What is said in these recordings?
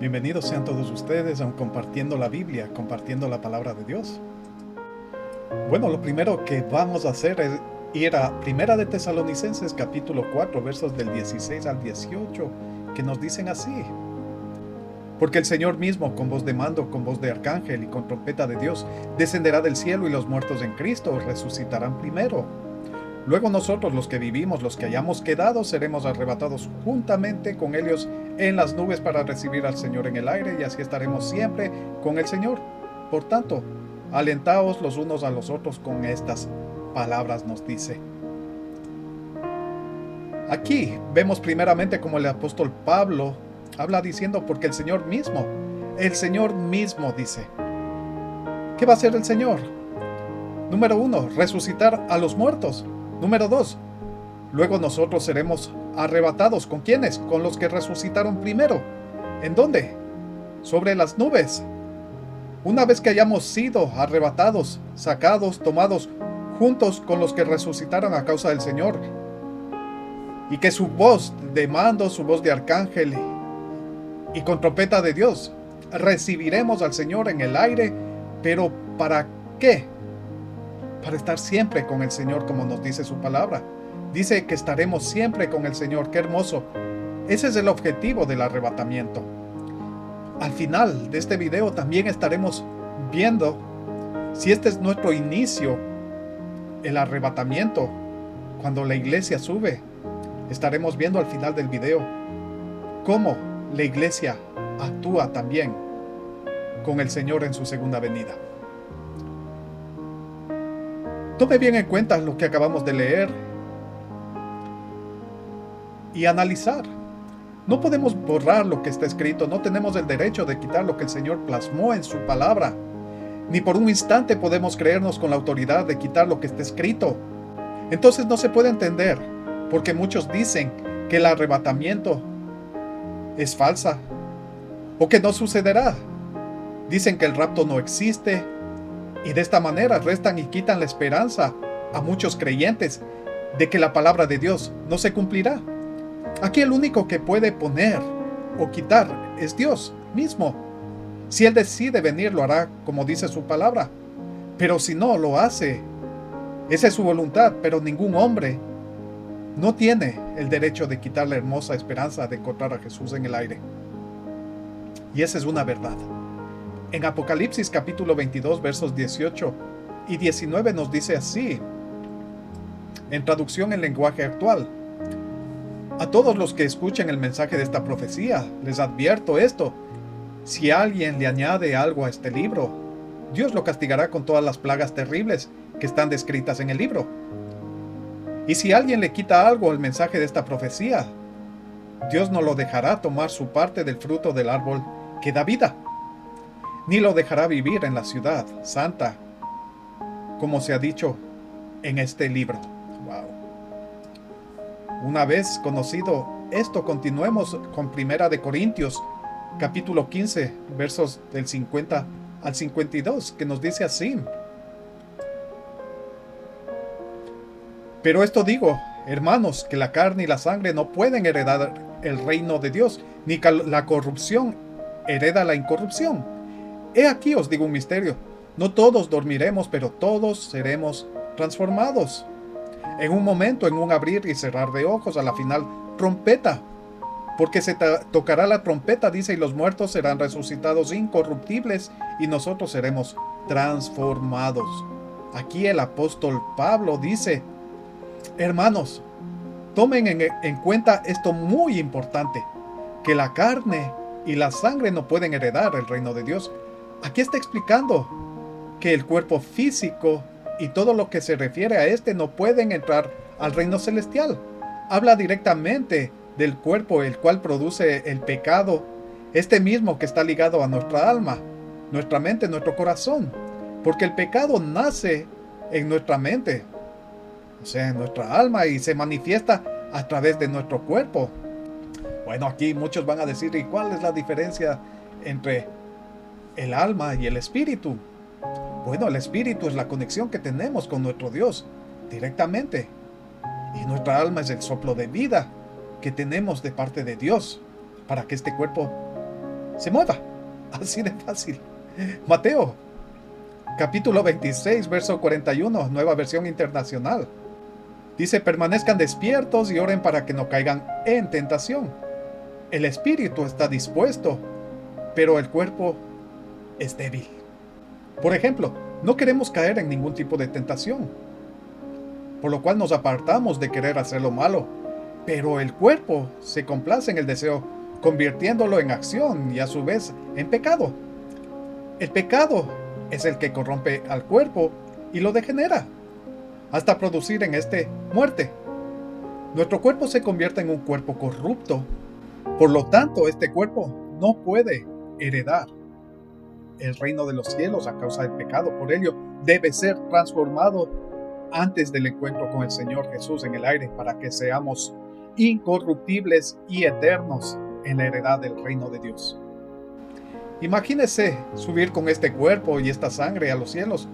Bienvenidos sean todos ustedes a un Compartiendo la Biblia, compartiendo la palabra de Dios. Bueno, lo primero que vamos a hacer es ir a Primera de Tesalonicenses capítulo 4, versos del 16 al 18, que nos dicen así: Porque el Señor mismo, con voz de mando, con voz de arcángel y con trompeta de Dios, descenderá del cielo, y los muertos en Cristo resucitarán primero. Luego nosotros, los que vivimos, los que hayamos quedado, seremos arrebatados juntamente con ellos en las nubes para recibir al Señor en el aire, y así estaremos siempre con el Señor. Por tanto, alentaos los unos a los otros con estas palabras, nos dice. Aquí vemos primeramente como el apóstol Pablo habla diciendo, porque el Señor mismo dice. ¿Qué va a hacer el Señor? Número 1, resucitar a los muertos. Número 2, luego nosotros seremos arrebatados. ¿Con quiénes? Con los que resucitaron primero. ¿En dónde? Sobre las nubes. Una vez que hayamos sido arrebatados, sacados, tomados juntos con los que resucitaron a causa del Señor, y que su voz de mando, su voz de arcángel y con trompeta de Dios, recibiremos al Señor en el aire. ¿Pero para qué? Para estar siempre con el Señor, como nos dice su palabra. Dice que estaremos siempre con el Señor. ¡Qué hermoso! Ese es el objetivo del arrebatamiento. Al final de este video también estaremos viendo si este es nuestro inicio, el arrebatamiento, cuando la iglesia sube. Estaremos viendo al final del video cómo la iglesia actúa también con el Señor en su segunda venida. Tome bien en cuenta lo que acabamos de leer y analizar. No podemos borrar lo que está escrito, no tenemos el derecho de quitar lo que el Señor plasmó en su palabra. Ni por un instante podemos creernos con la autoridad de quitar lo que está escrito. Entonces no se puede entender, porque muchos dicen que el arrebatamiento es falsa o que no sucederá. Dicen que el rapto no existe, y de esta manera restan y quitan la esperanza a muchos creyentes de que la palabra de Dios no se cumplirá. Aquí el único que puede poner o quitar es Dios mismo. Si Él decide venir, lo hará como dice su palabra. Pero si no lo hace, esa es su voluntad. Pero ningún hombre no tiene el derecho de quitar la hermosa esperanza de encontrar a Jesús en el aire. Y esa es una verdad. En Apocalipsis capítulo 22, versos 18 y 19 nos dice así, en traducción en lenguaje actual: A todos los que escuchen el mensaje de esta profecía, les advierto esto: si alguien le añade algo a este libro, Dios lo castigará con todas las plagas terribles que están descritas en el libro. Y si alguien le quita algo al mensaje de esta profecía, Dios no lo dejará tomar su parte del fruto del árbol que da vida, ni lo dejará vivir en la ciudad santa, como se ha dicho en este libro. Wow. Una vez conocido esto, continuemos con Primera de Corintios, capítulo 15, versos del 50 al 52, que nos dice así: Pero esto digo, hermanos, que la carne y la sangre no pueden heredar el reino de Dios, ni la corrupción hereda la incorrupción. He aquí os digo un misterio: no todos dormiremos, pero todos seremos transformados. En un momento, en un abrir y cerrar de ojos, a la final trompeta. Porque se tocará la trompeta, dice, y los muertos serán resucitados incorruptibles, y nosotros seremos transformados. Aquí el apóstol Pablo dice: hermanos, tomen en cuenta esto muy importante, que la carne y la sangre no pueden heredar el reino de Dios. Aquí está explicando que el cuerpo físico y todo lo que se refiere a este no pueden entrar al reino celestial. Habla directamente del cuerpo, el cual produce el pecado, este mismo que está ligado a nuestra alma, nuestra mente, nuestro corazón, porque el pecado nace en nuestra mente, o sea, en nuestra alma, y se manifiesta a través de nuestro cuerpo. Bueno, aquí muchos van a decir: ¿y cuál es la diferencia entre el alma y el espíritu? Bueno, el espíritu es la conexión que tenemos con nuestro Dios directamente, y nuestra alma es el soplo de vida que tenemos de parte de Dios para que este cuerpo se mueva. Así de fácil. Mateo, capítulo 26, verso 41, Nueva Versión Internacional. Dice, permanezcan despiertos y oren para que no caigan en tentación. El espíritu está dispuesto, pero el cuerpo es débil. Por ejemplo, no queremos caer en ningún tipo de tentación, por lo cual nos apartamos de querer hacer lo malo, pero el cuerpo se complace en el deseo, convirtiéndolo en acción y a su vez en pecado. El pecado es el que corrompe al cuerpo y lo degenera, hasta producir en este muerte. Nuestro cuerpo se convierte en un cuerpo corrupto. Por lo tanto, este cuerpo no puede heredar el reino de los cielos a causa del pecado. Por ello, debe ser transformado antes del encuentro con el Señor Jesús en el aire para que seamos incorruptibles y eternos en la heredad del reino de Dios. Imagínese subir con este cuerpo y esta sangre a los cielos.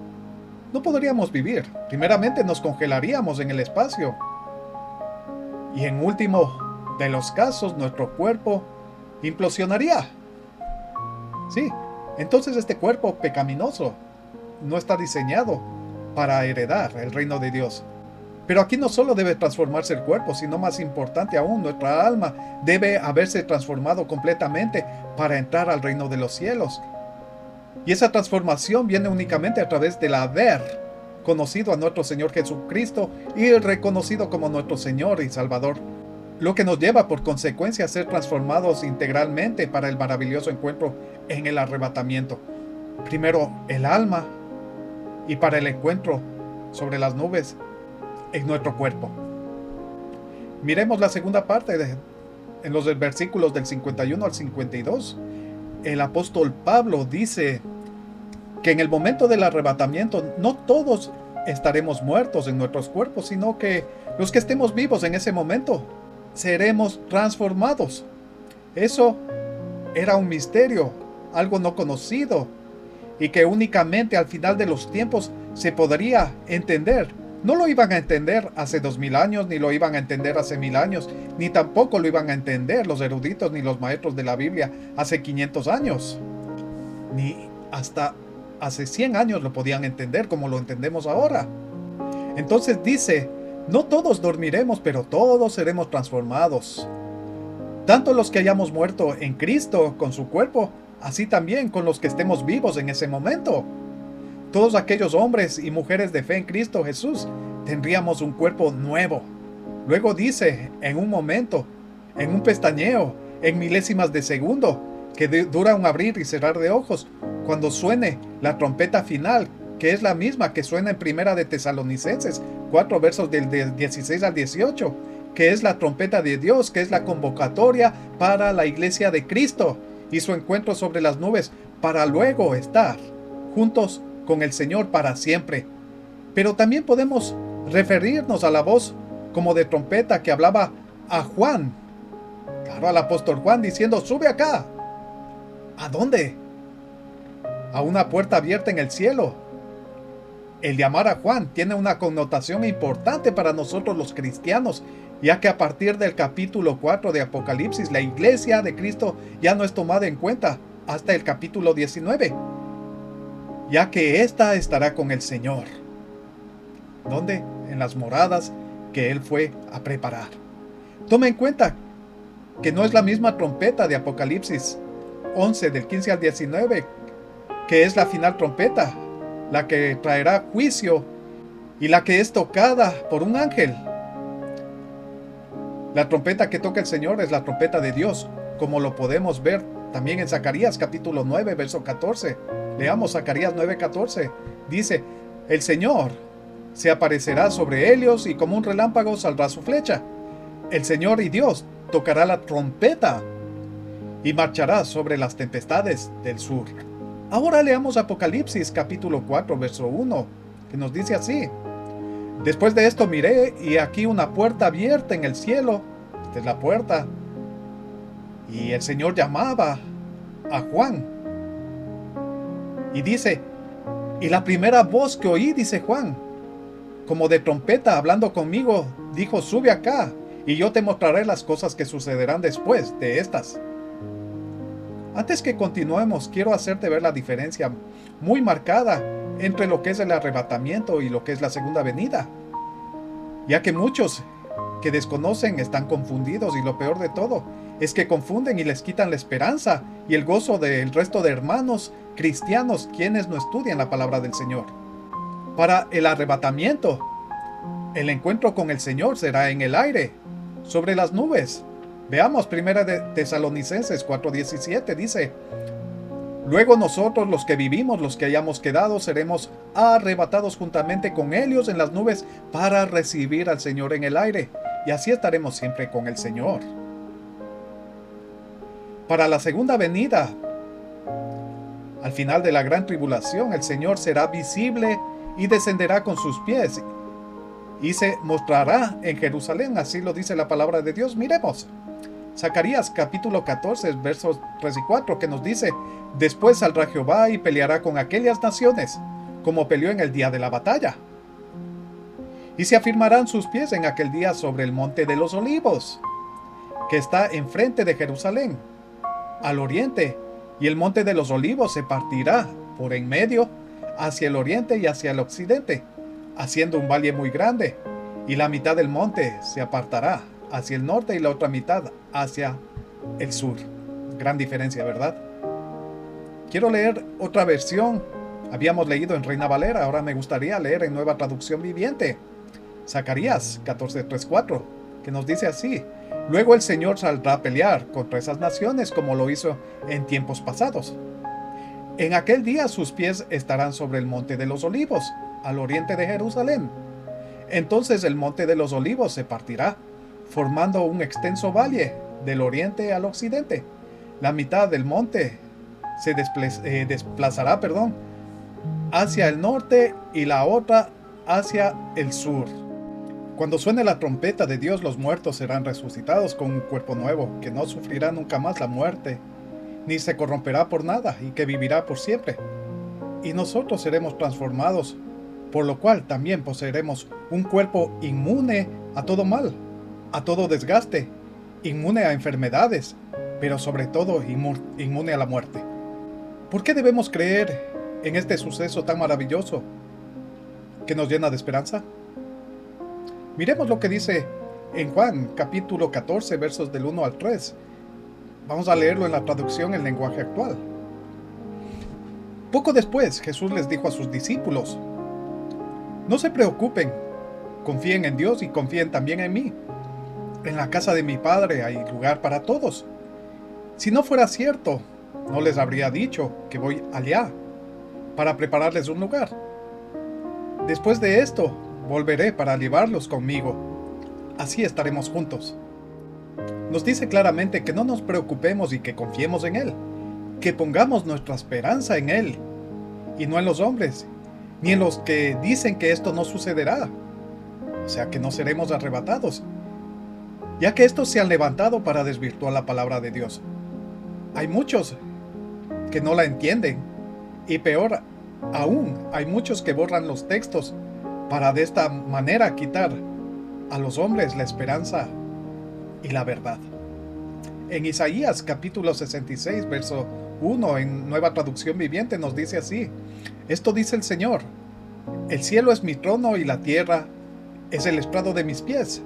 No podríamos vivir. Primeramente nos congelaríamos en el espacio. Y en último de los casos, nuestro cuerpo implosionaría. Sí, entonces este cuerpo pecaminoso no está diseñado para heredar el reino de Dios. Pero aquí no solo debe transformarse el cuerpo, sino más importante aún, nuestra alma debe haberse transformado completamente para entrar al reino de los cielos. Y esa transformación viene únicamente a través del haber conocido a nuestro Señor Jesucristo y reconocido como nuestro Señor y Salvador, lo que nos lleva por consecuencia a ser transformados integralmente para el maravilloso encuentro en el arrebatamiento. Primero el alma y para el encuentro sobre las nubes en nuestro cuerpo. Miremos la segunda parte en los versículos del 51 al 52. El apóstol Pablo dice que en el momento del arrebatamiento no todos estaremos muertos en nuestros cuerpos, sino que los que estemos vivos en ese momento seremos transformados. Eso era un misterio, algo no conocido, y que únicamente al final de los tiempos se podría entender. No lo iban a entender hace 2000 años, ni lo iban a entender hace 1000 años, ni tampoco lo iban a entender los eruditos ni los maestros de la Biblia hace 500 años. Ni hasta hace 100 años lo podían entender como lo entendemos ahora. Entonces dice, no todos dormiremos, pero todos seremos transformados. Tanto los que hayamos muerto en Cristo con su cuerpo, así también con los que estemos vivos en ese momento. Todos aquellos hombres y mujeres de fe en Cristo Jesús tendríamos un cuerpo nuevo. Luego dice, en un momento, en un pestañeo, en milésimas de segundo, que dura un abrir y cerrar de ojos, cuando suene la trompeta final, que es la misma que suena en Primera de Tesalonicenses 4 versos del 16 al 18, que es la trompeta de Dios, que es la convocatoria para la iglesia de Cristo y su encuentro sobre las nubes, para luego estar juntos con el Señor para siempre. Pero también podemos referirnos a la voz como de trompeta que hablaba a Juan, claro, al apóstol Juan, diciendo, sube acá. ¿A dónde? A una puerta abierta en el cielo. El llamar a Juan tiene una connotación importante para nosotros los cristianos, ya que a partir del capítulo 4 de Apocalipsis, la iglesia de Cristo ya no es tomada en cuenta hasta el capítulo 19, ya que ésta estará con el Señor. ¿Dónde? En las moradas que Él fue a preparar. Toma en cuenta que no es la misma trompeta de Apocalipsis 11 del 15 al 19, que es la final trompeta, la que traerá juicio y la que es tocada por un ángel. La trompeta que toca el Señor es la trompeta de Dios, como lo podemos ver también en Zacarías capítulo 9, verso 14. Leamos Zacarías 9:14. Dice, el Señor se aparecerá sobre ellos y como un relámpago saldrá su flecha. El Señor y Dios tocará la trompeta y marchará sobre las tempestades del sur. Ahora leamos Apocalipsis capítulo 4, verso 1, que nos dice así. Después de esto miré y aquí una puerta abierta en el cielo. Esta es la puerta. Y el Señor llamaba a Juan. Y dice, y la primera voz que oí, dice Juan, como de trompeta hablando conmigo, dijo, sube acá y yo te mostraré las cosas que sucederán después de estas. Antes que continuemos, quiero hacerte ver la diferencia muy marcada entre lo que es el arrebatamiento y lo que es la segunda venida, ya que muchos que desconocen están confundidos, y lo peor de todo es que confunden y les quitan la esperanza y el gozo del resto de hermanos cristianos quienes no estudian la palabra del Señor. Para el arrebatamiento, el encuentro con el Señor será en el aire, sobre las nubes. Veamos 1 de Tesalonicenses 4:17, dice: luego nosotros, los que vivimos, los que hayamos quedado, seremos arrebatados juntamente con ellos en las nubes para recibir al Señor en el aire, y así estaremos siempre con el Señor. Para la segunda venida, al final de la gran tribulación, el Señor será visible y descenderá con sus pies y se mostrará en Jerusalén, así lo dice la palabra de Dios. Miremos Zacarías capítulo 14, versos 3 y 4, que nos dice: después saldrá Jehová y peleará con aquellas naciones, como peleó en el día de la batalla. Y se afirmarán sus pies en aquel día sobre el monte de los olivos, que está enfrente de Jerusalén, al oriente, y el monte de los olivos se partirá por en medio, hacia el oriente y hacia el occidente, haciendo un valle muy grande, y la mitad del monte se apartará hacia el norte y la otra mitad hacia el sur. Gran diferencia, ¿verdad? Quiero leer otra versión. Habíamos leído en Reina Valera, ahora me gustaría leer en Nueva Traducción Viviente. Zacarías 14:3-4, que nos dice así: luego el Señor saldrá a pelear contra esas naciones como lo hizo en tiempos pasados. En aquel día sus pies estarán sobre el monte de los olivos, al oriente de Jerusalén. Entonces el monte de los olivos se partirá, formando un extenso valle del oriente al occidente. La mitad del monte se desplazará hacia el norte y la otra hacia el sur. Cuando suene la trompeta de Dios, los muertos serán resucitados con un cuerpo nuevo, que no sufrirá nunca más la muerte, ni se corromperá por nada, y que vivirá por siempre. Y nosotros seremos transformados, por lo cual también poseeremos un cuerpo inmune a todo mal, a todo desgaste, inmune a enfermedades, pero sobre todo inmune a la muerte. ¿Por qué debemos creer en este suceso tan maravilloso que nos llena de esperanza? Miremos lo que dice en Juan capítulo 14, versos del 1 al 3. Vamos a leerlo en la traducción en lenguaje actual. Poco después, Jesús les dijo a sus discípulos: no se preocupen, confíen en Dios y confíen también en mí. En la casa de mi Padre hay lugar para todos. Si no fuera cierto, no les habría dicho que voy allá para prepararles un lugar. Después de esto, volveré para llevarlos conmigo. Así estaremos juntos. Nos dice claramente que no nos preocupemos y que confiemos en Él, que pongamos nuestra esperanza en Él y no en los hombres, ni en los que dicen que esto no sucederá, o sea que no seremos arrebatados, ya que estos se han levantado para desvirtuar la palabra de Dios. Hay muchos que no la entienden, y peor aún, hay muchos que borran los textos para de esta manera quitar a los hombres la esperanza y la verdad. En Isaías capítulo 66, verso 1, en Nueva Traducción Viviente, nos dice así: esto dice el Señor: el cielo es mi trono y la tierra es el estrado de mis pies.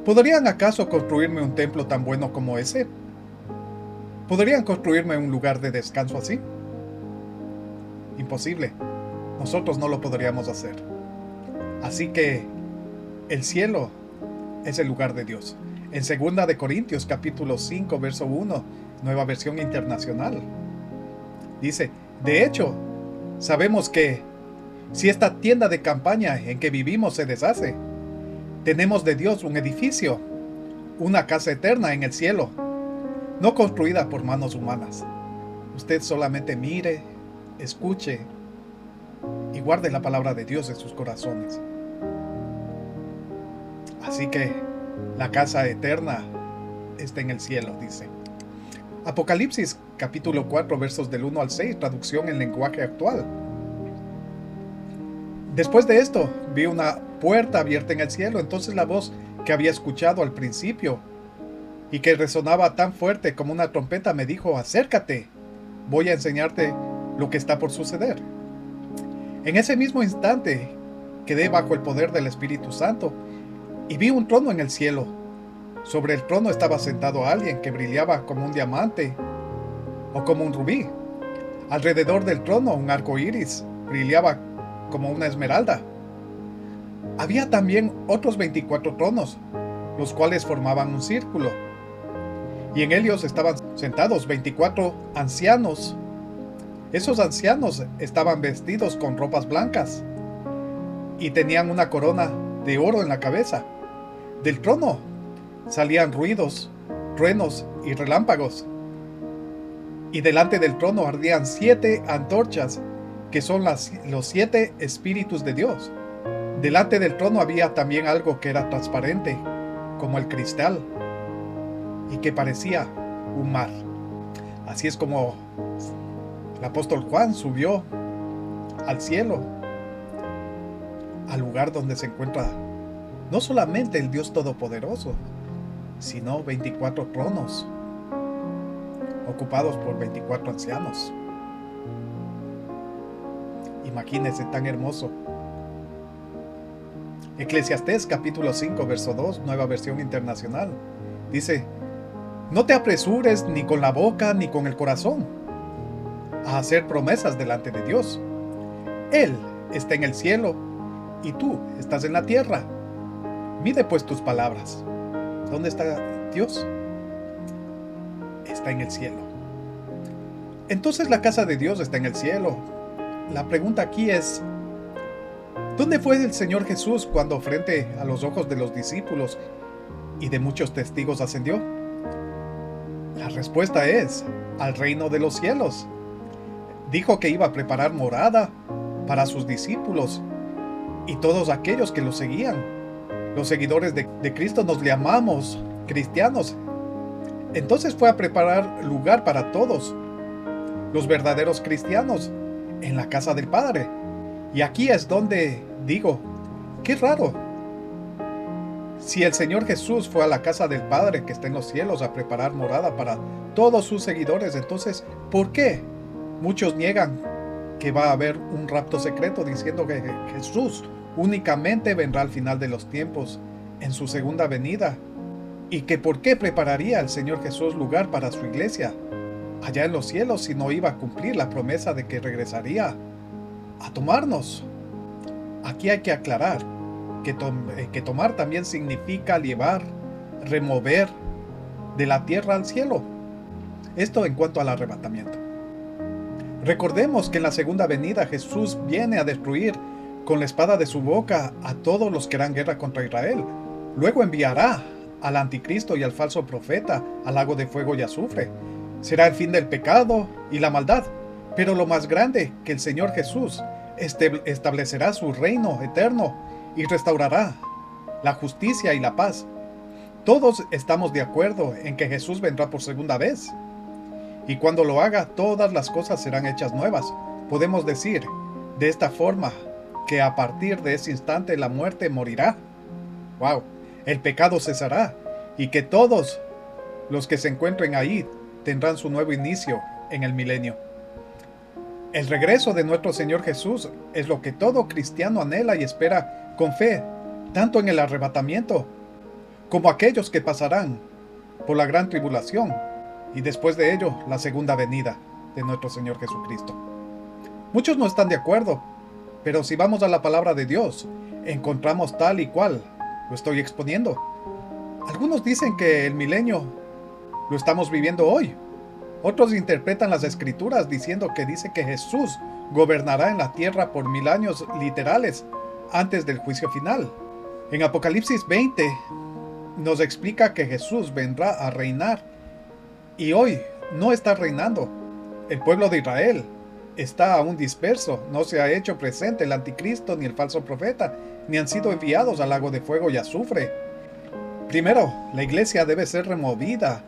¿Podrían acaso construirme un templo tan bueno como ese? ¿Podrían construirme un lugar de descanso así? Imposible. Nosotros no lo podríamos hacer. Así que el cielo es el lugar de Dios. En 2 de Corintios capítulo 5, verso 1, Nueva Versión Internacional, dice: de hecho, sabemos que si esta tienda de campaña en que vivimos se deshace, tenemos de Dios un edificio, una casa eterna en el cielo, no construida por manos humanas. Usted solamente mire, escuche y guarde la palabra de Dios en sus corazones. Así que la casa eterna está en el cielo, dice. Apocalipsis capítulo 4, versos del 1 al 6, traducción en lenguaje actual. Después de esto, vi una puerta abierta en el cielo. Entonces la voz que había escuchado al principio y que resonaba tan fuerte como una trompeta, me dijo: acércate, voy a enseñarte lo que está por suceder. En ese mismo instante quedé bajo el poder del Espíritu Santo y vi un trono en el cielo. Sobre el trono estaba sentado alguien que brillaba como un diamante o como un rubí. Alrededor del trono un arco iris brillaba como una esmeralda. Había también otros 24 tronos, los cuales formaban un círculo, y en ellos estaban sentados 24 ancianos. Esos ancianos estaban vestidos con ropas blancas y tenían una corona de oro en la cabeza. Del trono salían ruidos, truenos y relámpagos. Y delante del trono ardían 7 antorchas, que son los 7 espíritus de Dios. Delante del trono había también algo que era transparente, como el cristal, y que parecía un mar. Así es como el apóstol Juan subió al cielo, al lugar donde se encuentra no solamente el Dios Todopoderoso, sino 24 tronos ocupados por 24 ancianos. Imagínense, tan hermoso. Eclesiastés capítulo 5 verso 2, Nueva Versión Internacional, dice: no te apresures ni con la boca ni con el corazón a hacer promesas delante de Dios. Él está en el cielo y tú estás en la tierra. Mide pues tus palabras. ¿Dónde está Dios? Está en el cielo. Entonces la casa de Dios está en el cielo. La pregunta aquí es: ¿dónde fue el Señor Jesús cuando frente a los ojos de los discípulos y de muchos testigos ascendió? La respuesta es: al reino de los cielos. Dijo que iba a preparar morada para sus discípulos y todos aquellos que lo seguían. Los seguidores de Cristo nos llamamos cristianos. Entonces fue a preparar lugar para todos los verdaderos cristianos en la casa del Padre. Y aquí es donde digo: qué raro. Si el Señor Jesús fue a la casa del Padre que está en los cielos a preparar morada para todos sus seguidores, entonces, ¿por qué muchos niegan que va a haber un rapto secreto, diciendo que Jesús únicamente vendrá al final de los tiempos, en su segunda venida? Y que por qué prepararía el Señor Jesús lugar para su iglesia allá en los cielos si no iba a cumplir la promesa de que regresaría a tomarnos. Aquí hay que aclarar que tomar también significa llevar, remover de la tierra al cielo. Esto en cuanto al arrebatamiento. Recordemos que en la segunda venida Jesús viene a destruir con la espada de su boca a todos los que harán guerra contra Israel. Luego enviará al anticristo y al falso profeta al lago de fuego y azufre. Será el fin del pecado y la maldad. Pero lo más grande, que el Señor Jesús establecerá su reino eterno y restaurará la justicia y la paz. Todos estamos de acuerdo en que Jesús vendrá por segunda vez. Y cuando lo haga, todas las cosas serán hechas nuevas. Podemos decir de esta forma que a partir de ese instante la muerte morirá. ¡Wow! El pecado cesará y que todos los que se encuentren ahí tendrán su nuevo inicio en el milenio. El regreso de nuestro Señor Jesús es lo que todo cristiano anhela y espera con fe, tanto en el arrebatamiento como aquellos que pasarán por la gran tribulación y después de ello la segunda venida de nuestro Señor Jesucristo. Muchos no están de acuerdo, pero si vamos a la palabra de Dios, encontramos tal y cual lo estoy exponiendo. Algunos dicen que el milenio lo estamos viviendo hoy. Otros interpretan las escrituras diciendo que dice que Jesús gobernará en la tierra por 1000 años literales antes del juicio final. En Apocalipsis 20 nos explica que Jesús vendrá a reinar y hoy no está reinando. El pueblo de Israel está aún disperso, no se ha hecho presente el anticristo ni el falso profeta, ni han sido enviados al lago de fuego y azufre. Primero, la iglesia debe ser removida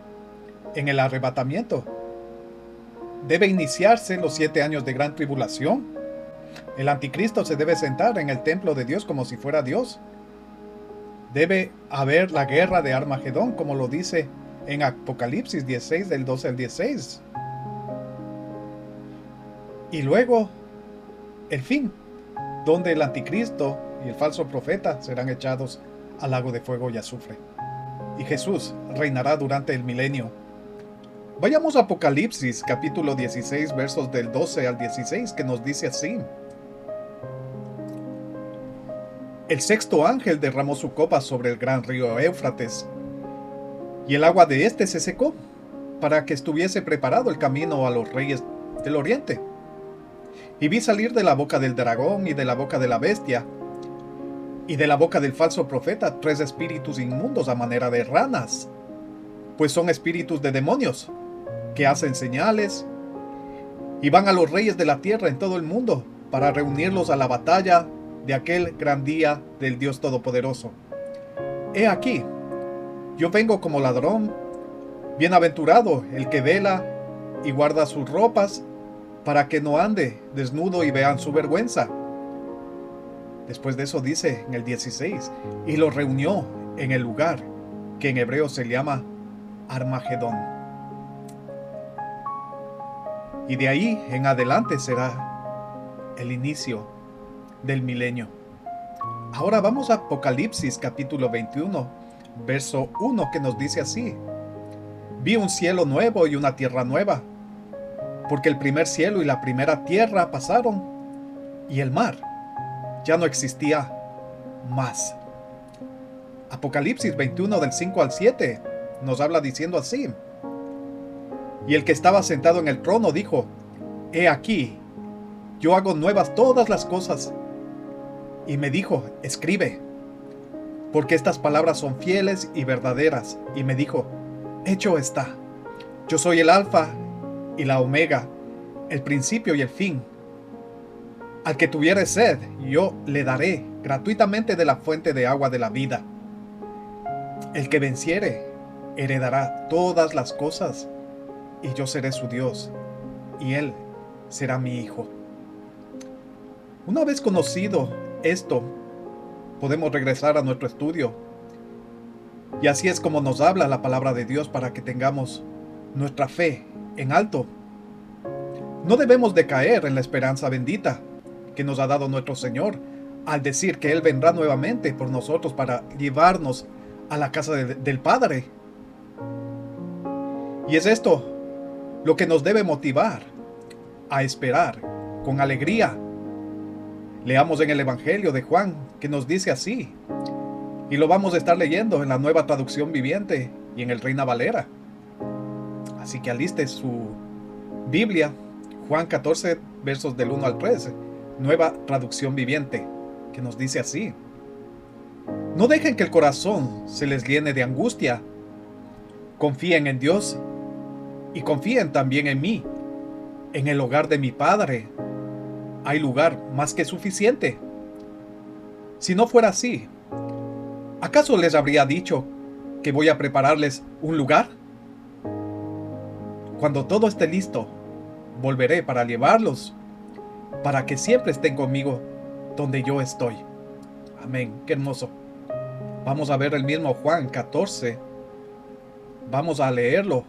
en el arrebatamiento. Debe iniciarse los 7 años de gran tribulación. El anticristo se debe sentar en el templo de Dios como si fuera Dios. Debe haber la guerra de Armagedón, como lo dice en Apocalipsis 16 del 12 al 16. Y luego el fin, donde el anticristo y el falso profeta serán echados al lago de fuego y azufre. Y Jesús reinará durante el milenio. Vayamos a Apocalipsis capítulo 16 versos del 12 al 16, que nos dice así: El sexto ángel derramó su copa sobre el gran río Éufrates, y el agua de éste se secó, para que estuviese preparado el camino a los reyes del oriente. Y vi salir de la boca del dragón y de la boca de la bestia y de la boca del falso profeta 3 espíritus inmundos a manera de ranas, pues son espíritus de demonios, que hacen señales, y van a los reyes de la tierra en todo el mundo, para reunirlos a la batalla de aquel gran día del Dios Todopoderoso. He aquí, yo vengo como ladrón. Bienaventurado el que vela y guarda sus ropas, para que no ande desnudo y vean su vergüenza. Después de eso dice en el 16, y los reunió en el lugar que en hebreo se llama Armagedón. Y de ahí en adelante será el inicio del milenio. Ahora vamos a Apocalipsis capítulo 21, verso 1, que nos dice así: Vi un cielo nuevo y una tierra nueva, porque el primer cielo y la primera tierra pasaron, y el mar ya no existía más. Apocalipsis 21 del 5 al 7 nos habla diciendo así: Y el que estaba sentado en el trono dijo: He aquí, yo hago nuevas todas las cosas. Y me dijo: Escribe, porque estas palabras son fieles y verdaderas. Y me dijo: Hecho está. Yo soy el Alfa y la Omega, el principio y el fin. Al que tuviere sed, yo le daré gratuitamente de la fuente de agua de la vida. El que venciere, heredará todas las cosas, y yo seré su Dios, y él será mi hijo. Una vez conocido esto, podemos regresar a nuestro estudio. Y así es como nos habla la palabra de Dios, para que tengamos nuestra fe en alto. No debemos de caer en la esperanza bendita que nos ha dado nuestro Señor, al decir que Él vendrá nuevamente por nosotros para llevarnos a la casa del Padre. Y es esto lo que nos debe motivar a esperar con alegría. Leamos en el Evangelio de Juan, que nos dice así, y lo vamos a estar leyendo en la Nueva Traducción Viviente y en el Reina Valera. Así que aliste su Biblia, Juan 14, versos del 1 al 13, Nueva Traducción Viviente, que nos dice así: No dejen que el corazón se les llene de angustia. Confíen en Dios y confíen también en mí. En el hogar de mi Padre hay lugar más que suficiente. Si no fuera así, ¿acaso les habría dicho que voy a prepararles un lugar? Cuando todo esté listo, volveré para llevarlos, para que siempre estén conmigo donde yo estoy. Amén. Qué hermoso. Vamos a ver el mismo Juan 14. Vamos a leerlo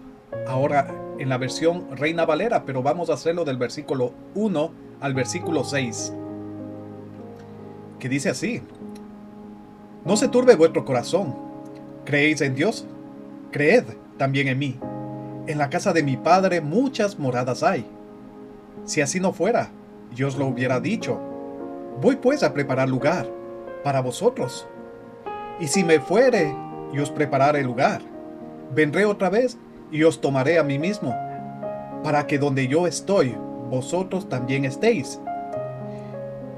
ahora en la versión Reina Valera, pero vamos a hacerlo del versículo 1 al versículo 6, que dice así: No se turbe vuestro corazón. ¿Creéis en Dios? Creed también en mí. En la casa de mi Padre muchas moradas hay. Si así no fuera, yo os lo hubiera dicho. Voy pues a preparar lugar para vosotros. Y si me fuere y os preparare lugar, vendré otra vez y os tomaré a mí mismo, para que donde yo estoy, vosotros también estéis.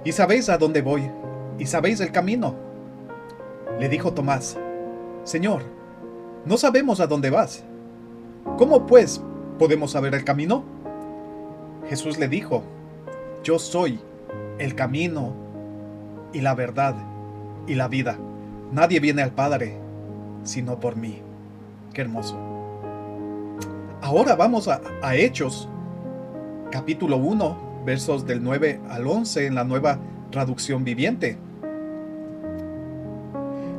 Y sabéis a dónde voy, y sabéis el camino. Le dijo Tomás: Señor, no sabemos a dónde vas. ¿Cómo pues podemos saber el camino? Jesús le dijo: Yo soy el camino y la verdad y la vida. Nadie viene al Padre sino por mí. Qué hermoso. Ahora vamos a Hechos, capítulo 1, versos del 9 al 11 en la Nueva Traducción Viviente.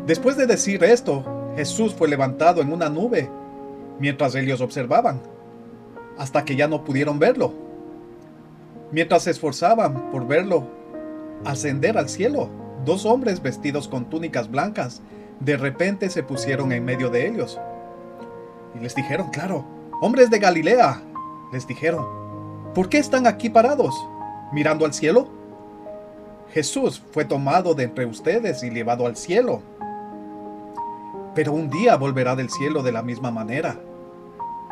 Después de decir esto, Jesús fue levantado en una nube mientras ellos observaban, hasta que ya no pudieron verlo. Mientras se esforzaban por verlo ascender al cielo, dos hombres vestidos con túnicas blancas de repente se pusieron en medio de ellos. Y les dijeron, claro, hombres de Galilea, les dijeron, ¿por qué están aquí parados, mirando al cielo? Jesús fue tomado de entre ustedes y llevado al cielo. Pero un día volverá del cielo de la misma manera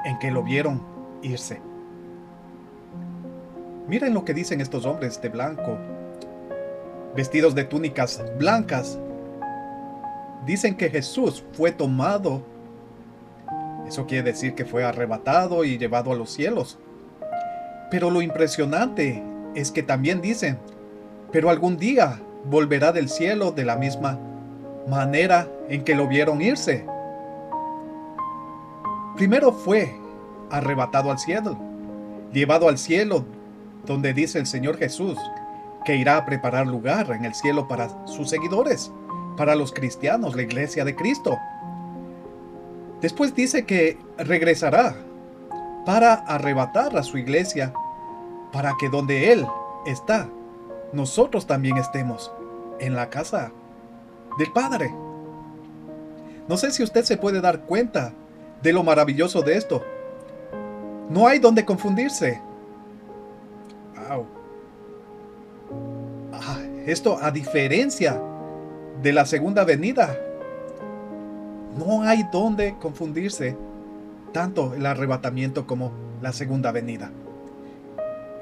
en que lo vieron irse. Miren lo que dicen estos hombres de blanco, vestidos de túnicas blancas. Dicen que Jesús fue tomado. Eso quiere decir que fue arrebatado y llevado a los cielos. Pero lo impresionante es que también dicen, pero algún día volverá del cielo de la misma manera en que lo vieron irse. Primero fue arrebatado al cielo, llevado al cielo, donde dice el Señor Jesús que irá a preparar lugar en el cielo para sus seguidores, para los cristianos, la iglesia de Cristo. Después dice que regresará para arrebatar a su iglesia, para que donde Él está, nosotros también estemos, en la casa del Padre. No sé si usted se puede dar cuenta de lo maravilloso de esto. No hay donde confundirse. Wow. Esto, a diferencia de la segunda venida, no hay donde confundirse, tanto el arrebatamiento como la segunda venida.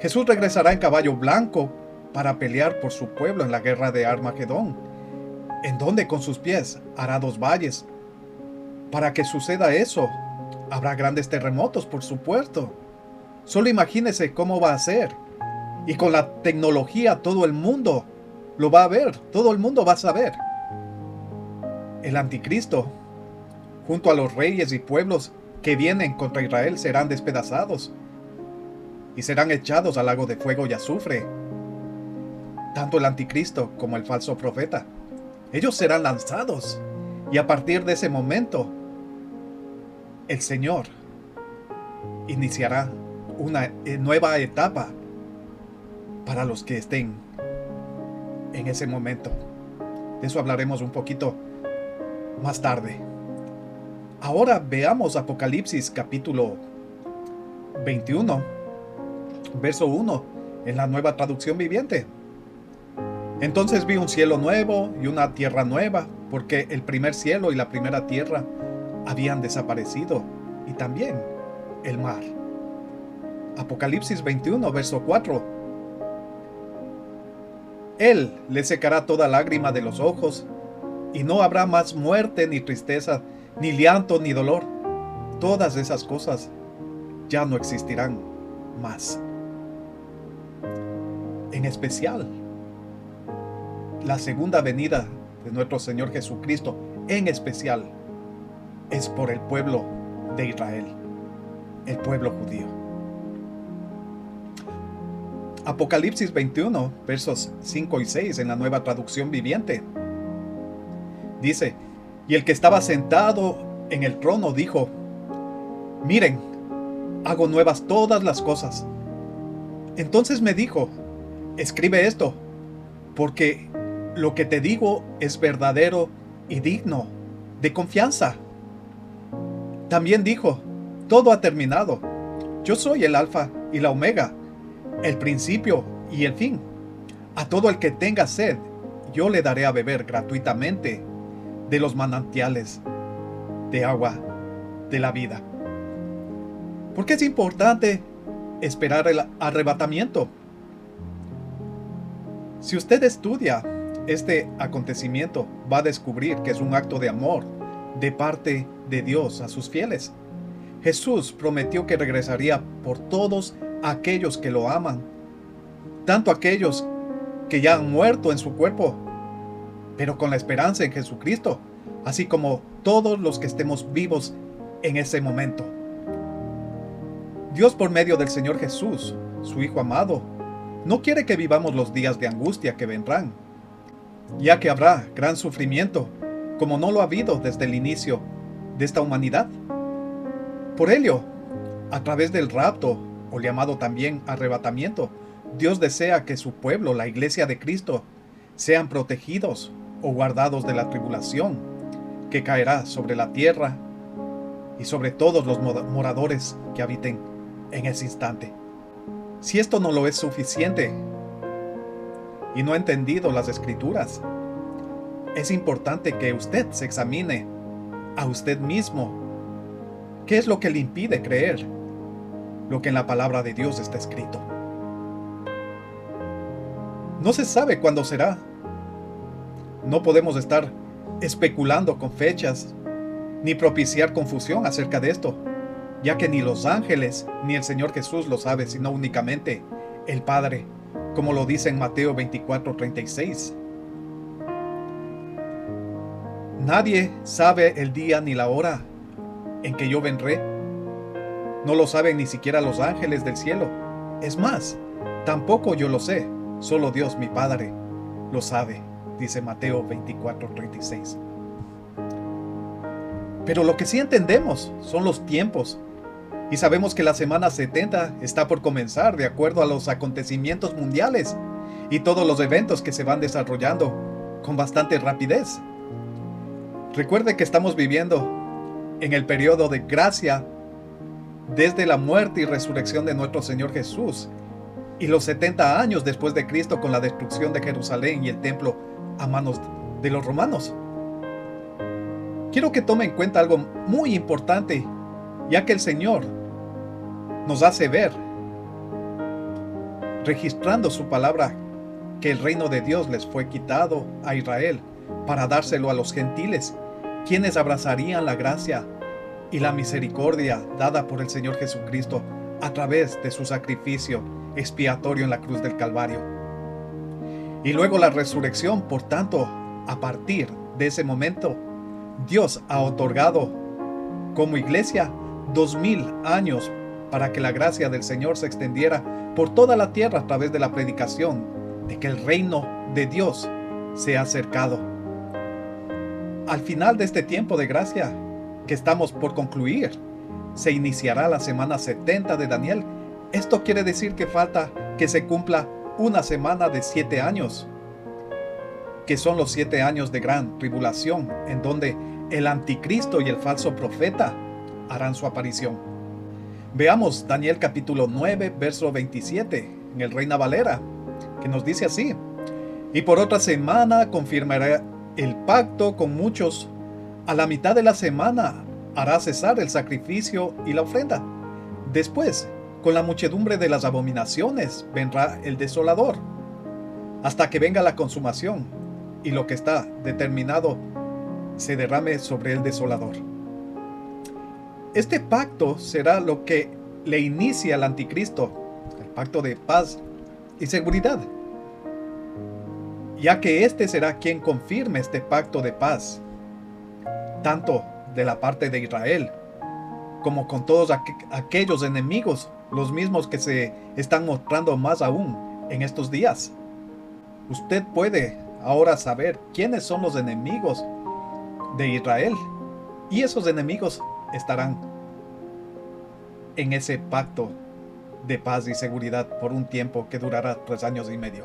Jesús regresará en caballo blanco para pelear por su pueblo en la guerra de Armagedón, en donde con sus pies hará dos valles. Para que suceda eso, habrá grandes terremotos, por supuesto. Solo imagínese cómo va a ser. Y con la tecnología todo el mundo lo va a ver, todo el mundo va a saber. El anticristo, junto a los reyes y pueblos que vienen contra Israel, serán despedazados y serán echados al lago de fuego y azufre. Tanto el anticristo como el falso profeta. Ellos serán lanzados. Y a partir de ese momento, el Señor iniciará una nueva etapa para los que estén en ese momento. De eso hablaremos un poquito más tarde. Ahora veamos Apocalipsis capítulo 21, verso 1, en la Nueva Traducción Viviente. Entonces vi un cielo nuevo y una tierra nueva, porque el primer cielo y la primera tierra habían desaparecido, y también el mar. Apocalipsis 21, verso 4. Él le secará toda lágrima de los ojos, y no habrá más muerte, ni tristeza, ni llanto, ni dolor. Todas esas cosas ya no existirán más. En especial, la segunda venida de nuestro Señor Jesucristo, en especial, es por el pueblo de Israel, el pueblo judío. Apocalipsis 21, versos 5 y 6 en la Nueva Traducción Viviente. Dice, y el que estaba sentado en el trono dijo, miren, hago nuevas todas las cosas. Entonces me dijo, escribe esto, porque lo que te digo es verdadero y digno de confianza. También dijo, todo ha terminado. Yo soy el Alfa y la Omega, el principio y el fin. A todo el que tenga sed, yo le daré a beber gratuitamente de los manantiales de agua de la vida. ¿Por qué es importante esperar el arrebatamiento? Si usted estudia este acontecimiento, va a descubrir que es un acto de amor de parte de Dios a sus fieles. Jesús prometió que regresaría por todos aquellos que lo aman, tanto aquellos que ya han muerto en su cuerpo, pero con la esperanza en Jesucristo, así como todos los que estemos vivos en ese momento. Dios, por medio del Señor Jesús, su Hijo amado, no quiere que vivamos los días de angustia que vendrán, ya que habrá gran sufrimiento, como no lo ha habido desde el inicio de esta humanidad. Por ello, a través del rapto, o llamado también arrebatamiento, Dios desea que su pueblo, la iglesia de Cristo, sean protegidos o guardados de la tribulación que caerá sobre la tierra y sobre todos los moradores que habiten en ese instante. Si esto no lo es suficiente y no ha entendido las escrituras, es importante que usted se examine a usted mismo. ¿Qué es lo que le impide creer lo que en la palabra de Dios está escrito? No se sabe cuándo será. No podemos estar especulando con fechas ni propiciar confusión acerca de esto, ya que ni los ángeles ni el Señor Jesús lo sabe, sino únicamente el Padre, como lo dice en Mateo 24:36. Nadie sabe el día ni la hora en que yo vendré. No lo saben ni siquiera los ángeles del cielo. Es más, tampoco yo lo sé, solo Dios mi Padre lo sabe, dice Mateo 24:36. Pero lo que sí entendemos son los tiempos, y sabemos que la semana 70 está por comenzar de acuerdo a los acontecimientos mundiales y todos los eventos que se van desarrollando con bastante rapidez. Recuerde que estamos viviendo en el periodo de gracia desde la muerte y resurrección de nuestro Señor Jesús y los 70 años después de Cristo con la destrucción de Jerusalén y el templo a manos de los romanos. Quiero que tome en cuenta algo muy importante, ya que el Señor nos hace ver, registrando su palabra, que el reino de Dios les fue quitado a Israel para dárselo a los gentiles, quienes abrazarían la gracia y la misericordia dada por el Señor Jesucristo a través de su sacrificio expiatorio en la cruz del Calvario. Y luego la resurrección. Por tanto, a partir de ese momento, Dios ha otorgado como iglesia 2000 años para que la gracia del Señor se extendiera por toda la tierra a través de la predicación de que el reino de Dios se ha acercado. Al final de este tiempo de gracia que estamos por concluir, se iniciará la semana 70 de Daniel. Esto quiere decir que falta que se cumpla una semana de 7 años, que son los 7 años de gran tribulación, en donde el anticristo y el falso profeta harán su aparición. Veamos Daniel capítulo 9, verso 27, en el Reina Valera, que nos dice así: y por otra semana confirmará el pacto con muchos. A la mitad de la semana hará cesar el sacrificio y la ofrenda. Después, con la muchedumbre de las abominaciones, vendrá el desolador, hasta que venga la consumación, y lo que está determinado se derrame sobre el desolador. Este pacto será lo que le inicia al anticristo, el pacto de paz y seguridad, ya que este será quien confirme este pacto de paz, tanto de la parte de Israel, como con todos aquellos enemigos, los mismos que se están mostrando más aún en estos días. Usted puede ahora saber quiénes son los enemigos de Israel, y esos enemigos estarán en ese pacto de paz y seguridad por un tiempo que durará 3 años y medio.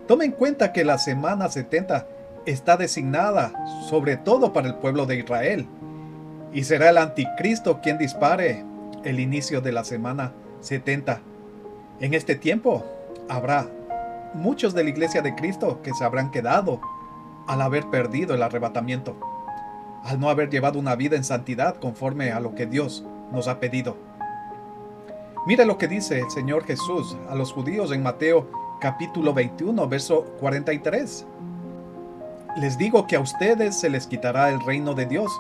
Tome en cuenta que la semana 70 está designada sobre todo para el pueblo de Israel, y será el anticristo quien dispare el inicio de la semana 70. En este tiempo habrá muchos de la iglesia de Cristo que se habrán quedado al haber perdido el arrebatamiento, al no haber llevado una vida en santidad conforme a lo que Dios nos ha pedido. Mire lo que dice el Señor Jesús a los judíos en Mateo capítulo 21, verso 43. Les digo que a ustedes se les quitará el reino de Dios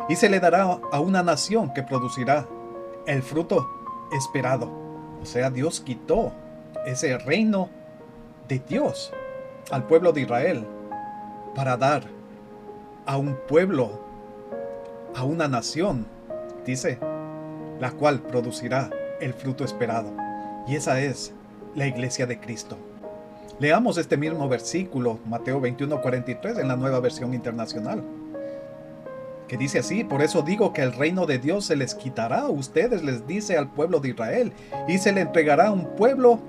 y se le dará a una nación que producirá el fruto esperado. O sea, Dios quitó ese reino de Dios al pueblo de Israel para dar a un pueblo, a una nación, dice, la cual producirá el fruto esperado. Y esa es la iglesia de Cristo. Leamos este mismo versículo, Mateo 21:43, en la Nueva Versión Internacional. que dice así: por eso digo que el reino de Dios se les quitará a ustedes, les dice al pueblo de Israel, y se le entregará a un pueblo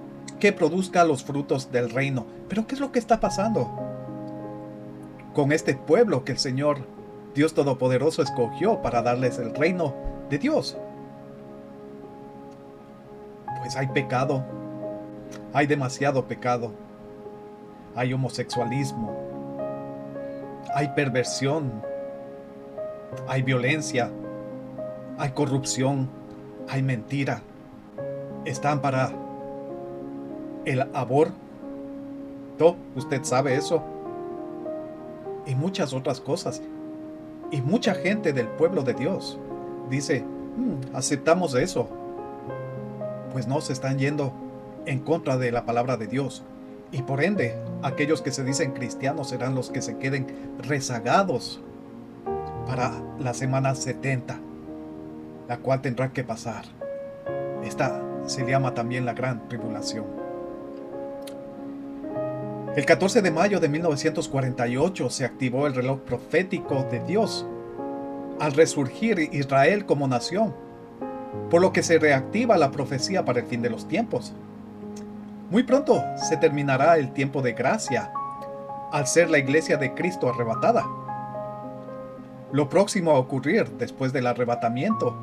que produzca los frutos del reino. Pero ¿qué es lo que está pasando con este pueblo que el Señor Dios Todopoderoso escogió para darles el reino de Dios? Pues hay pecado, hay demasiado pecado, hay homosexualismo, hay perversión, hay violencia, hay corrupción, hay mentira. Están para el aborto, usted sabe eso, y muchas otras cosas. Y mucha gente del pueblo de Dios dice: aceptamos eso. Pues no, se están yendo en contra de la palabra de Dios. Y por ende, aquellos que se dicen cristianos serán los que se queden rezagados para la semana 70, la cual tendrá que pasar. Esta se llama también la gran tribulación. El 14 de mayo de 1948 se activó el reloj profético de Dios al resurgir Israel como nación, por lo que se reactiva la profecía para el fin de los tiempos. Muy pronto se terminará el tiempo de gracia, al ser la iglesia de Cristo arrebatada. Lo próximo a ocurrir después del arrebatamiento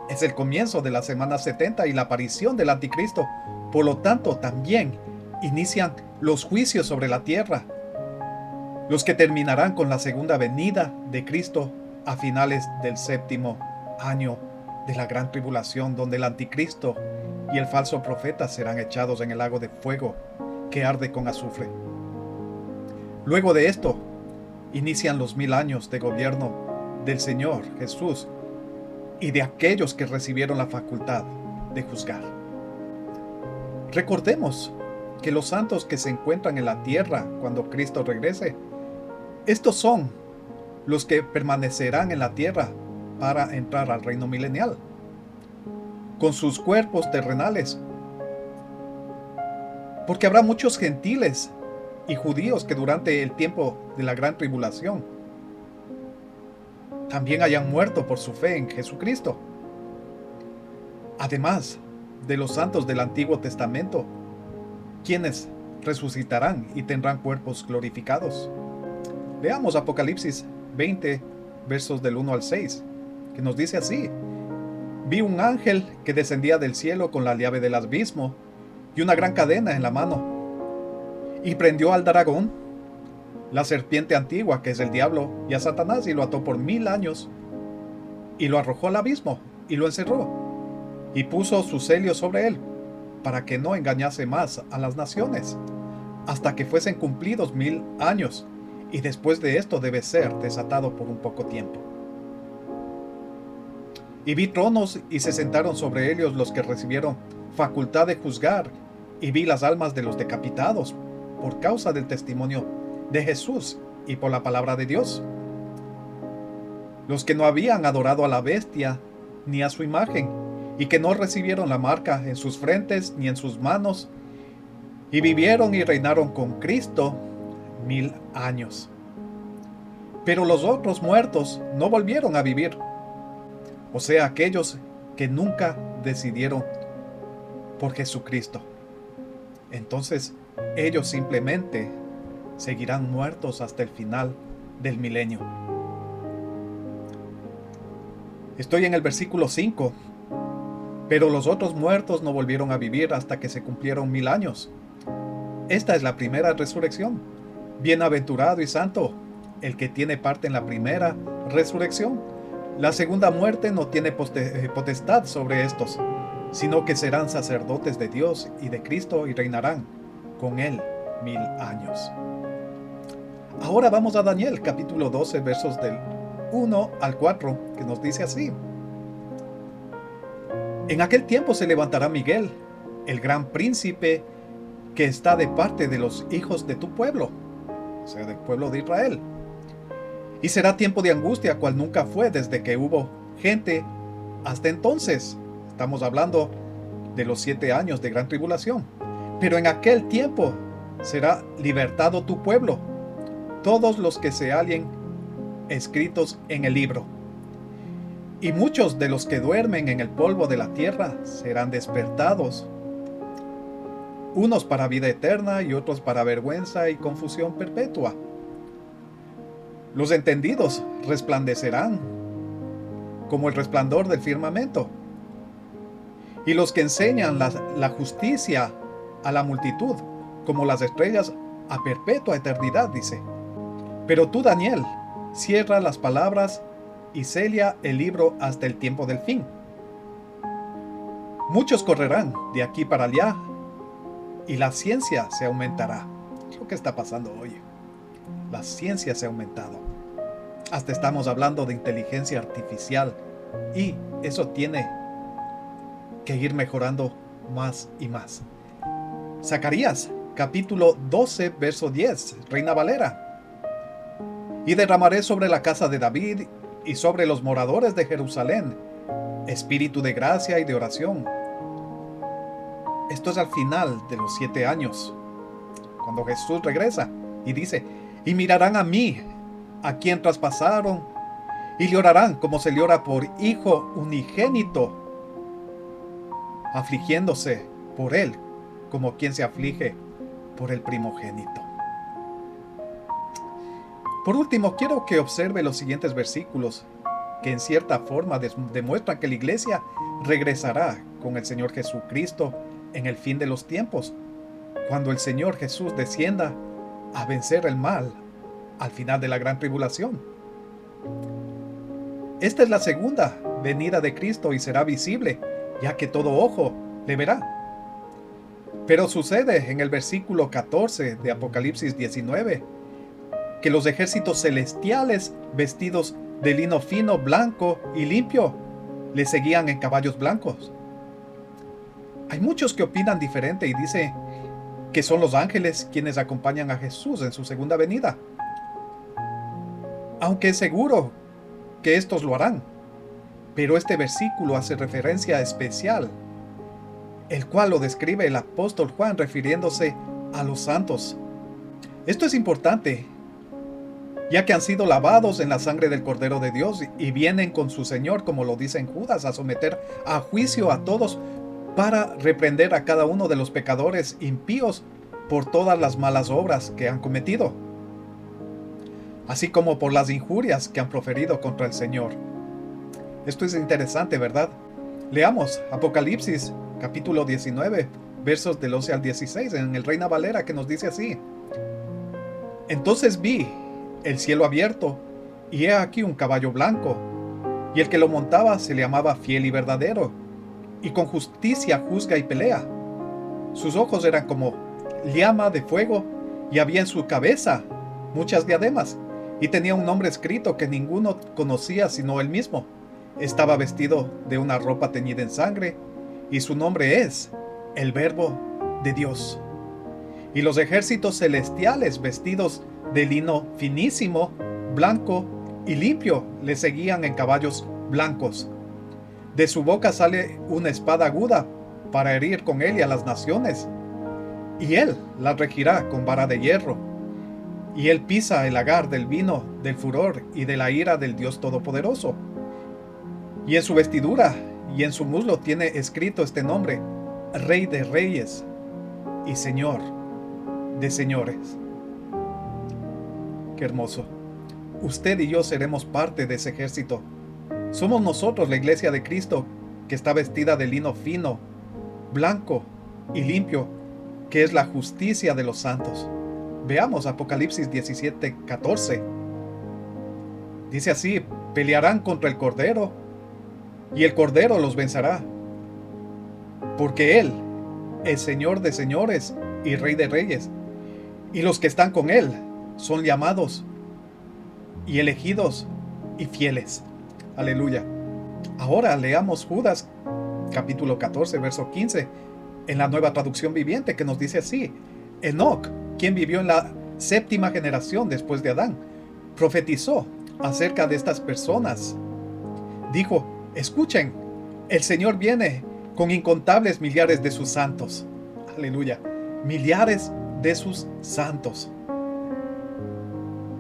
es el comienzo de la semana 70 y la aparición del anticristo. Por lo tanto, también inician los juicios sobre la tierra, los que terminarán con la segunda venida de Cristo a finales del séptimo año de la gran tribulación, donde el anticristo y el falso profeta serán echados en el lago de fuego que arde con azufre. Luego de esto, inician los 1000 años de gobierno del Señor Jesús y de aquellos que recibieron la facultad de juzgar. Recordemos que los santos que se encuentran en la tierra cuando Cristo regrese, estos son los que permanecerán en la tierra para entrar al reino milenial, con sus cuerpos terrenales. Porque habrá muchos gentiles y judíos que durante el tiempo de la gran tribulación también hayan muerto por su fe en Jesucristo. Además de los santos del Antiguo Testamento, quienes resucitarán y tendrán cuerpos glorificados. Veamos Apocalipsis 20, versos del 1 al 6, que nos dice así: vi un ángel que descendía del cielo con la llave del abismo y una gran cadena en la mano, y prendió al dragón, la serpiente antigua, que es el diablo, y a Satanás, y lo ató por 1000 años, y lo arrojó al abismo, y lo encerró, y puso su sello sobre él, para que no engañase más a las naciones, hasta que fuesen cumplidos 1000 años, y después de esto debe ser desatado por un poco tiempo. Y vi tronos, y se sentaron sobre ellos los que recibieron facultad de juzgar, y vi las almas de los decapitados por causa del testimonio de Jesús y por la palabra de Dios, los que no habían adorado a la bestia ni a su imagen, y que no recibieron la marca en sus frentes ni en sus manos, y vivieron y reinaron con Cristo 1000 años. Pero los otros muertos no volvieron a vivir, o sea, aquellos que nunca decidieron por Jesucristo. Entonces, ellos simplemente seguirán muertos hasta el final del milenio. Estoy en el versículo 5. Pero los otros muertos no volvieron a vivir hasta que se cumplieron 1000 años. Esta es la primera resurrección. Bienaventurado y santo el que tiene parte en la primera resurrección. La segunda muerte no tiene potestad sobre estos, sino que serán sacerdotes de Dios y de Cristo y reinarán con él 1000 años. Ahora vamos a Daniel capítulo 12, versos del 1 al 4, que nos dice así: en aquel tiempo se levantará Miguel, el gran príncipe que está de parte de los hijos de tu pueblo, o sea, del pueblo de Israel. Y será tiempo de angustia, cual nunca fue desde que hubo gente hasta entonces. Estamos hablando de los 7 años de gran tribulación. Pero en aquel tiempo será libertado tu pueblo, todos los que se hallen escritos en el libro. Y muchos de los que duermen en el polvo de la tierra serán despertados, unos para vida eterna y otros para vergüenza y confusión perpetua. Los entendidos resplandecerán como el resplandor del firmamento, y los que enseñan la justicia a la multitud como las estrellas a perpetua eternidad, dice. Pero tú, Daniel, cierra las palabras y sella el libro hasta el tiempo del fin. Muchos correrán de aquí para allá y la ciencia se aumentará. Es lo que está pasando hoy. La ciencia se ha aumentado. Hasta estamos hablando de inteligencia artificial y eso tiene que ir mejorando más y más. Zacarías, capítulo 12, verso 10, Reina Valera. Y derramaré sobre la casa de David y sobre los moradores de Jerusalén espíritu de gracia y de oración. Esto es al final de los 7 años, cuando Jesús regresa y dice, y mirarán a mí, a quien traspasaron, y le orarán como se le ora por hijo unigénito, afligiéndose por él, como quien se aflige por el primogénito. Por último, quiero que observe los siguientes versículos, que en cierta forma demuestran que la iglesia regresará con el Señor Jesucristo en el fin de los tiempos, cuando el Señor Jesús descienda a vencer el mal al final de la gran tribulación. Esta es la segunda venida de Cristo y será visible, ya que todo ojo le verá. Pero sucede en el versículo 14 de Apocalipsis 19, que los ejércitos celestiales vestidos de lino fino, blanco y limpio le seguían en caballos blancos. Hay muchos que opinan diferente y dicen que son los ángeles quienes acompañan a Jesús en su segunda venida. Aunque es seguro que estos lo harán, pero este versículo hace referencia especial, el cual lo describe el apóstol Juan refiriéndose a los santos. Esto es importante, ya que han sido lavados en la sangre del Cordero de Dios y vienen con su Señor, como lo dice en Judas, a someter a juicio a todos para reprender a cada uno de los pecadores impíos por todas las malas obras que han cometido, así como por las injurias que han proferido contra el Señor. Esto es interesante, ¿verdad? Leamos Apocalipsis, capítulo 19, versos del 11 al 16, en el Reina Valera, que nos dice así. Entonces vi el cielo abierto, y he aquí un caballo blanco, y el que lo montaba se le llamaba Fiel y Verdadero, y con justicia juzga y pelea. Sus ojos eran como llama de fuego, y había en su cabeza muchas diademas, y tenía un nombre escrito que ninguno conocía sino él mismo. Estaba vestido de una ropa teñida en sangre, y su nombre es el Verbo de Dios. Y los ejércitos celestiales vestidos de lino finísimo, blanco y limpio le seguían en caballos blancos. De su boca sale una espada aguda para herir con ella a las naciones, y él las regirá con vara de hierro. Y él pisa el lagar del vino del furor y de la ira del Dios Todopoderoso. Y en su vestidura y en su muslo tiene escrito este nombre: Rey de Reyes y Señor de Señores. Qué hermoso. Usted y yo seremos parte de ese ejército. Somos nosotros la iglesia de Cristo, que está vestida de lino fino, blanco y limpio, que es la justicia de los santos. Veamos Apocalipsis 17:14. Dice así: pelearán contra el Cordero, y el Cordero los vencerá, porque Él es Señor de señores y Rey de reyes, y los que están con Él son llamados y elegidos y fieles. Aleluya. Ahora leamos Judas, capítulo 14, verso 15, en la Nueva Traducción Viviente, que nos dice así: Enoc, quien vivió en la 7ª generación después de Adán, profetizó acerca de estas personas. Dijo: escuchen, el Señor viene con incontables millares de sus santos. Aleluya. Millares de sus santos.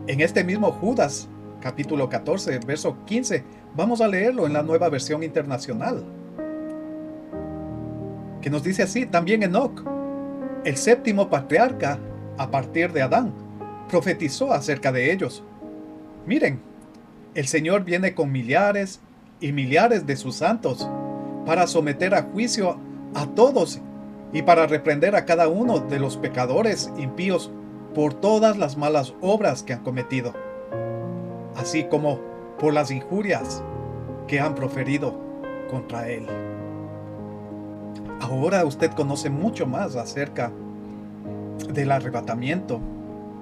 En este mismo Judas capítulo 14, verso 15. Vamos a leerlo en la Nueva Versión Internacional, que nos dice así: también Enoc, el séptimo patriarca a partir de Adán, profetizó acerca de ellos. Miren, el Señor viene con millares y millares de sus santos para someter a juicio a todos y para reprender a cada uno de los pecadores impíos por todas las malas obras que han cometido, así como por las injurias que han proferido contra Él. Ahora usted conoce mucho más acerca del arrebatamiento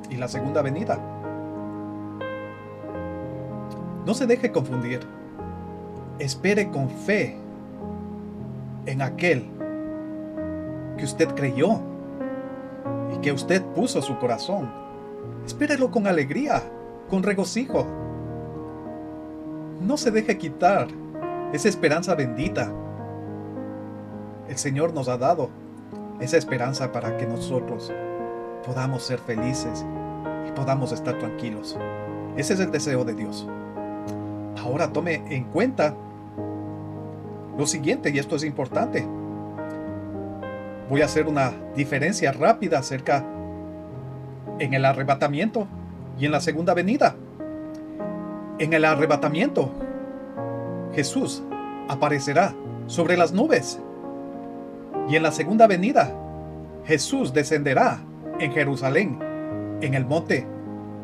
y la segunda venida. No se deje confundir. Espere con fe en aquel que usted creyó y que usted puso su corazón. Espérelo con alegría, con regocijo. No se deje quitar esa esperanza bendita. El Señor nos ha dado esa esperanza para que nosotros podamos ser felices y podamos estar tranquilos. Ese es el deseo de Dios. Ahora tome en cuenta lo siguiente, y esto es importante. Voy a hacer una diferencia rápida acerca en el arrebatamiento y en la segunda venida. En el arrebatamiento, Jesús aparecerá sobre las nubes. Y en la segunda venida, Jesús descenderá en Jerusalén, en el monte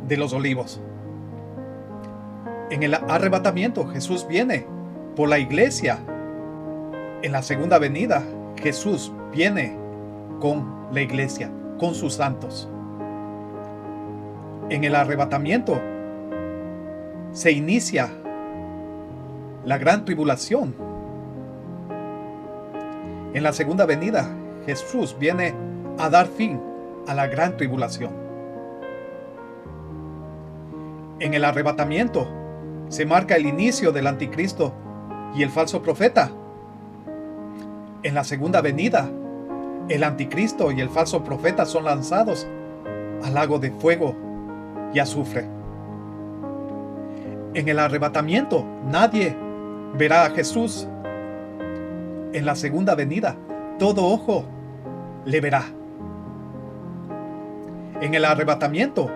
de los olivos. En el arrebatamiento, Jesús viene por la iglesia. En la segunda venida, Jesús viene con la iglesia, con sus santos. En el arrebatamiento se inicia la gran tribulación. En la segunda venida, Jesús viene a dar fin a la gran tribulación. En el arrebatamiento se marca el inicio del anticristo y el falso profeta. En la segunda venida, el anticristo y el falso profeta son lanzados al lago de fuego y azufre. En el arrebatamiento, nadie verá a Jesús. En la segunda venida, todo ojo le verá. En el arrebatamiento,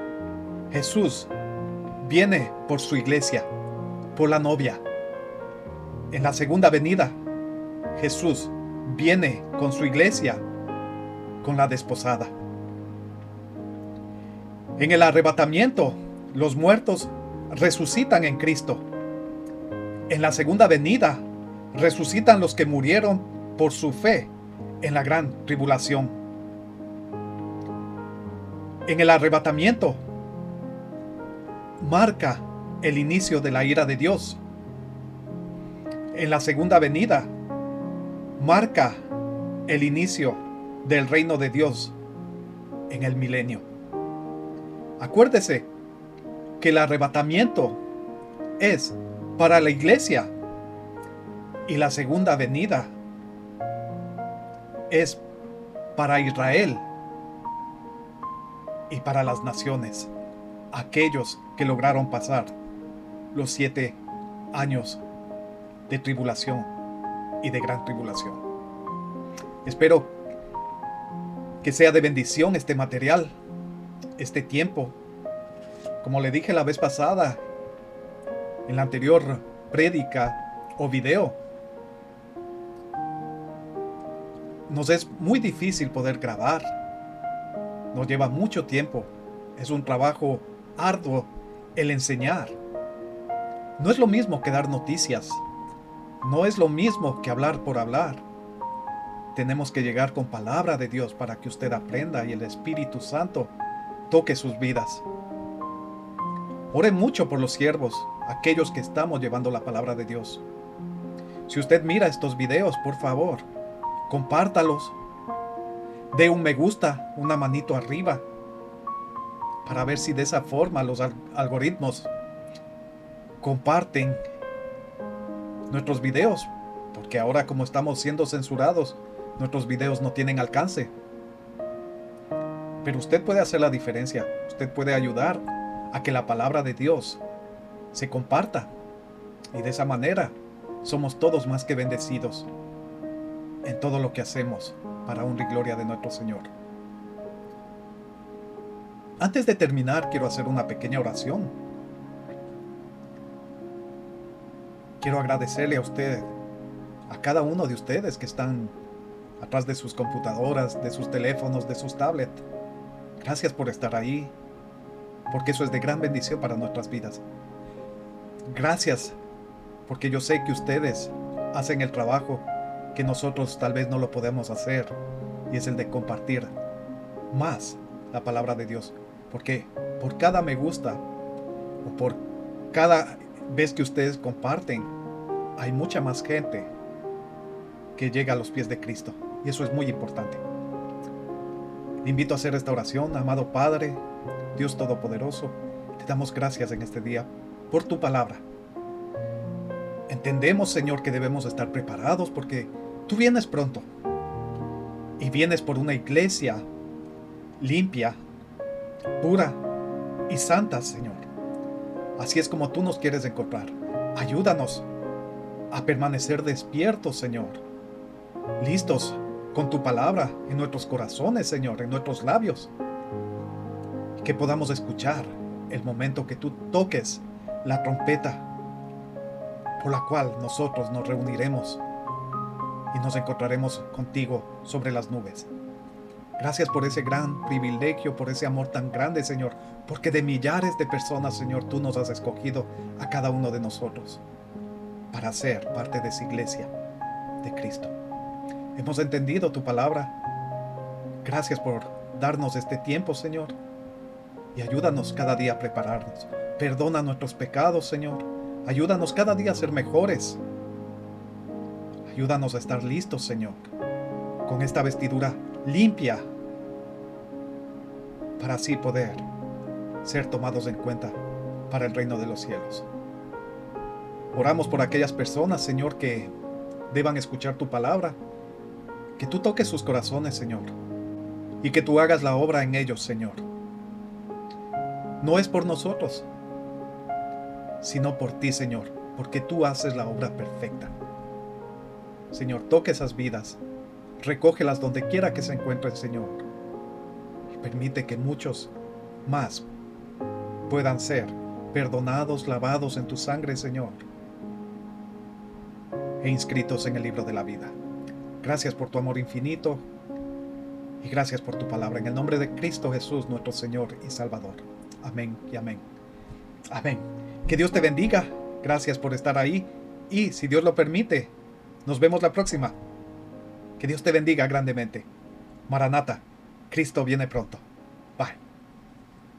Jesús viene por su iglesia, por la novia. En la segunda venida, Jesús viene con su iglesia, con la desposada. En el arrebatamiento, los muertos resucitan en Cristo. En la segunda venida, resucitan los que murieron por su fe en la gran tribulación. En el arrebatamiento, marca el inicio de la ira de Dios. En la segunda venida, marca el inicio del reino de Dios en el milenio. Acuérdese que el arrebatamiento es para la iglesia y la segunda venida es para Israel y para las naciones, aquellos que lograron pasar los 7 años de tribulación y de gran tribulación. Espero que sea de bendición este material, este tiempo. Como le dije la vez pasada, en la anterior prédica o video, nos es muy difícil poder grabar. Nos lleva mucho tiempo. Es un trabajo arduo el enseñar. No es lo mismo que dar noticias. No es lo mismo que hablar por hablar. Tenemos que llegar con palabra de Dios para que usted aprenda y el Espíritu Santo toque sus vidas. Ore mucho por los siervos, aquellos que estamos llevando la palabra de Dios. Si usted mira estos videos, por favor, compártalos. Dé un me gusta, una manito arriba, para ver si de esa forma los algoritmos comparten nuestros videos, porque ahora, como estamos siendo censurados, nuestros videos no tienen alcance. Pero usted puede hacer la diferencia. Usted puede ayudar a que la palabra de Dios se comparta. Y de esa manera somos todos más que bendecidos en todo lo que hacemos para honra y gloria de nuestro Señor. Antes de terminar, quiero hacer una pequeña oración. Quiero agradecerle a usted, a cada uno de ustedes que están atrás de sus computadoras, de sus teléfonos, de sus tablets. Gracias por estar ahí, porque eso es de gran bendición para nuestras vidas. Gracias, porque yo sé que ustedes hacen el trabajo que nosotros tal vez no lo podemos hacer, y es el de compartir más la palabra de Dios. Porque por cada me gusta, o por cada vez que ustedes comparten, hay mucha más gente que llega a los pies de Cristo, y eso es muy importante. Le invito a hacer esta oración. Amado Padre, Dios Todopoderoso, te damos gracias en este día por tu palabra. Entendemos, Señor, que debemos estar preparados porque tú vienes pronto, y vienes por una iglesia limpia, pura y santa, Señor. Así es como tú nos quieres encontrar. Ayúdanos a permanecer despiertos, Señor, listos con tu palabra en nuestros corazones, Señor, en nuestros labios, que podamos escuchar el momento que tú toques la trompeta por la cual nosotros nos reuniremos y nos encontraremos contigo sobre las nubes. Gracias por ese gran privilegio, por ese amor tan grande, Señor, porque de millares de personas, Señor, tú nos has escogido a cada uno de nosotros para ser parte de esa iglesia de Cristo. Hemos entendido tu palabra. Gracias por darnos este tiempo, Señor, y ayúdanos cada día a prepararnos. Perdona nuestros pecados, Señor. Ayúdanos cada día a ser mejores. Ayúdanos a estar listos, Señor, con esta vestidura limpia, para así poder ser tomados en cuenta para el reino de los cielos. Oramos por aquellas personas, Señor, que deban escuchar tu palabra, que tú toques sus corazones, Señor, y que tú hagas la obra en ellos, Señor. No es por nosotros, sino por ti, Señor, porque tú haces la obra perfecta. Señor, toque esas vidas, recógelas donde quiera que se encuentren, Señor, y permite que muchos más puedan ser perdonados, lavados en tu sangre, Señor, e inscritos en el libro de la vida. Gracias por tu amor infinito y gracias por tu palabra. En el nombre de Cristo Jesús, nuestro Señor y Salvador. Amén y amén. Amén. Que Dios te bendiga. Gracias por estar ahí. Y si Dios lo permite, nos vemos la próxima. Que Dios te bendiga grandemente. Maranata. Cristo viene pronto. Bye.